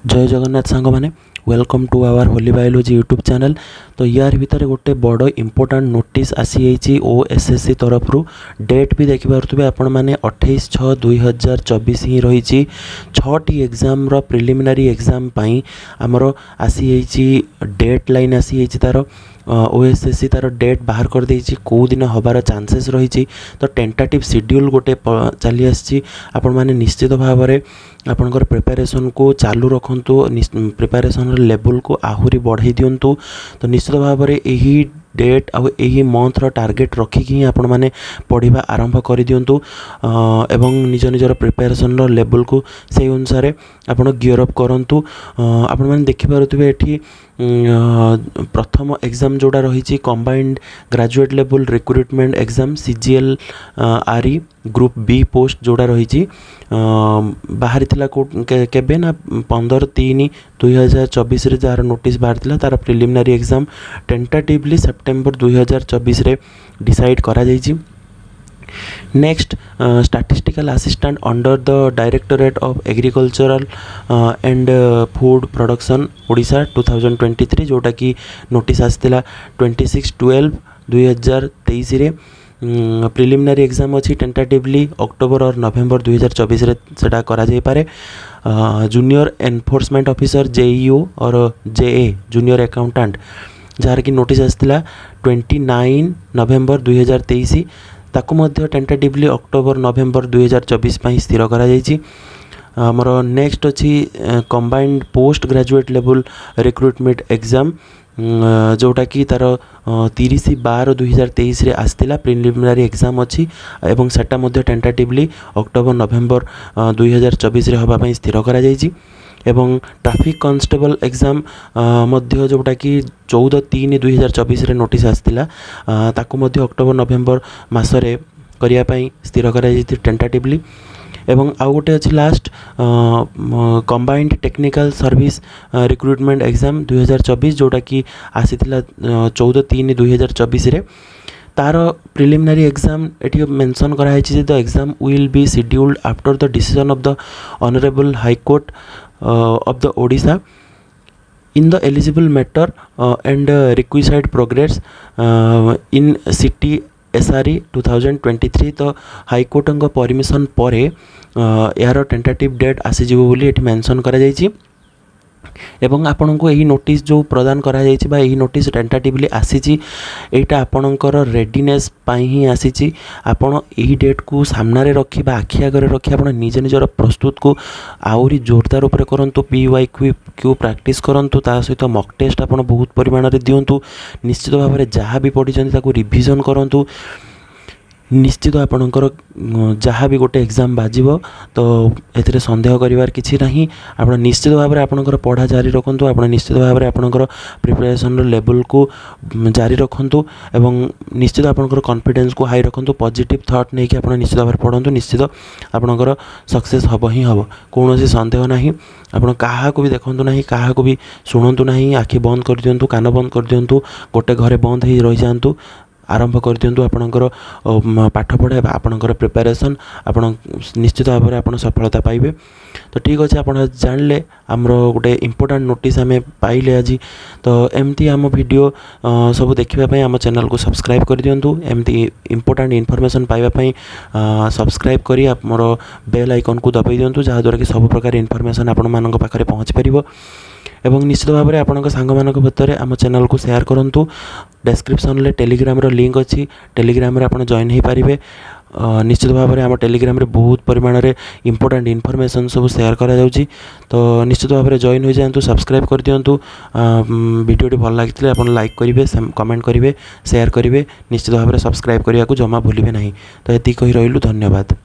जय जगन्नाथ सांग मैंने welcome to our holy biology YouTube channel. तो यार भितर गोटे बड़ इंपोर्टाट नोटिस आसी ओएसएससी तरफ डेट भी देखिपे आपण मैंने 28/6/2024 ही रही 6टी एग्जाम प्रिलिमिनारी एग्जाम आमर आसी डेट लाइन आसी तार ओएसएससी तार डेट बाहर कर देछि कौ दिन हबार चांसेस रही। तो टेंटाटिव शेड्यूल गोटे चली आसी आपण मैंने निश्चित भाव में आपणकर प्रिपरेशन को चालू रखु प्रिपरेशन लेवल को आहुरी बढ़ाई दिंतु। तो निश्चित भाव में यही डेट आही मंथर टार्गेट रखिकी आपण मैंने पढ़ा आरंभ कर दिंतु एवं निज निजर प्रिपरेशन लेवल को से अनुसार आपण गियर अप करूँ। आपण मैंने देखिपे ये प्रथम एग्जाम जोड़ा रही combined graduate level recruitment exam CGL RE group B post जोड़ा रही बाहरी केबे ना 15/3/2024 जार नोटिस बाहरी तार प्रिलिमिनारी एग्जाम टेंटाटिवली सेप्टेम्बर 2024 रे डिसाइड करा जाइछि। Next statistical assistant under the directorate of agricultural and food production Odisha 2023 जोटा कि नोटिस आसला 26/12/2023 रे। प्रिलिमिनारी एग्जाम अच्छी टेंटाटिवली अक्टोबर और नवेम्बर 2024 रे सेटा करा जाई पारे। जूनियर एनफोर्समेंट ऑफिसर JEO और JA जूनियर अकाउंटेंट जार की नोटिस आसला 29 नवेम्बर 2023 ताकू मध्य टेंटाटिवली अक्टोबर नवेम्बर 2024 स्थिर करा जाइछि। हमर नेक्स्ट अच्छी combined post graduate level recruitment exam जोटा कि तार 30/12/2023 रे आसला प्रिलिमिनारी एग्जाम अच्छी एवं सेटा मध्य टेंटाटिवली अक्टोबर नवेम्बर 2024 रे हबा पई स्थिर करा जाइछि। एवं ट्रैफिक कांस्टेबल एग्जाम मध्य जोटा कि 14/3/2024 रे नोटिस आसला ताकू मध्य अक्टोबर नवेम्बर मासरे करिया पई स्थिर करा जाइछि टेंटाटिवली। एवं आउ गोटे अच्छी last combined technical service recruitment exam 2024 जोटा कि आसीथिला 14/3/2024 रे तार प्रिलिमिनारी एग्जाम ये मेंशन कराई the exam will be scheduled after the decision of the honourable high court of the Odisha in the eligible matter and requisite progress in city SRE 2023। तो high court permission पर यार टेंटाटिव date आसीजिवो बोली एठी mention करा जाइछि। एवं आपन को यही नोटिस जो प्रदान करा जाइछि बा यही नोटिस टेंटाटिवली आसीछि एटा आपनकर रेडीनेस पाई ही आसीछि। आपन यही डेट को सामना रे रखी बा आखि आगे रखी आपन निज निजर प्रस्तुत को आउरी जोरदार ऊपर करंतु PYQ प्रैक्टिस करंतु ता सहित मॉक टेस्ट आपन बहुत परिमाण रे दियंतु। निश्चित भाव में जहाँ भी पढ़ी ताकू रिविजन करंतु। निश्चित आपणकर जहाँ भी गोटे एग्जाम बाजिबो तो एथिरे संदेह करिवार किछि नाही। आपण निश्चित भाव में आपणकर पढ़ा जारी रखंतु। आपण निश्चित भाव में आपणकर प्रिपरेशन लेवल को जारी रखंतु एवं निश्चित आपणकर कॉन्फिडेंस को हाई रखंतु। पॉजिटिव थॉट नहीं कि आपण निश्चित भाव में पढ़ंतु। निश्चित आपणकर सक्सेस हबो ही हबो कोनोसी संदेह नाही। आपण काहा को भी देखंतु नाही काहा को भी सुनंतु नाही। आखि बंद कर दियंतु कान बंद कर दियंतु गोटे घरे बंद ही रहि जांतु आरंभ कर दियंतु आपणकर पाठ पढ़ा आपणकर प्रिपरेशन आपण निश्चित भाव में आपण सफलता पाइबे। तो ठीक अच्छे आप जानले आमर गोटे इंपोर्टेंट नोटिस आम पाइले आज। तो एमती आम वीडियो सब देखापी आम चैनल को सब्सक्राइब कर दिंतु। एमती इंपोर्टेंट इनफॉरमेशन पाइबापी सब्सक्राइब करी आमर बेल आइकन को दबाई दिंतु जहाँद्वारा कि सब प्रकार इनफॉरमेशन आपण मान पाखे पहुँच पार। एवं निश्चित भाव में आपण सांग मानक भितर आम चैनल को शेयर करूँ। डिस्क्रिप्शन ले टेलीग्राम रो लिंक अच्छी टेलीग्राम रे आपण जॉइन हो पारे। निश्चित भाव में आम टेलीग्राम रे बहुत परिमाण रे इंपोर्टेंट इनफॉरमेशन सब शेयर करा जाउची। तो निश्चित भाव में जॉइन हो जातु सब्सक्राइब कर दियंतु। वीडियो भल लगी आप लाइक करेंगे कमेंट करेंगे शेयर करेंगे निश्चित भाव में सब्सक्राइब करने को जमा भूलिए नहीं। तो ये कही रही धन्यवाद।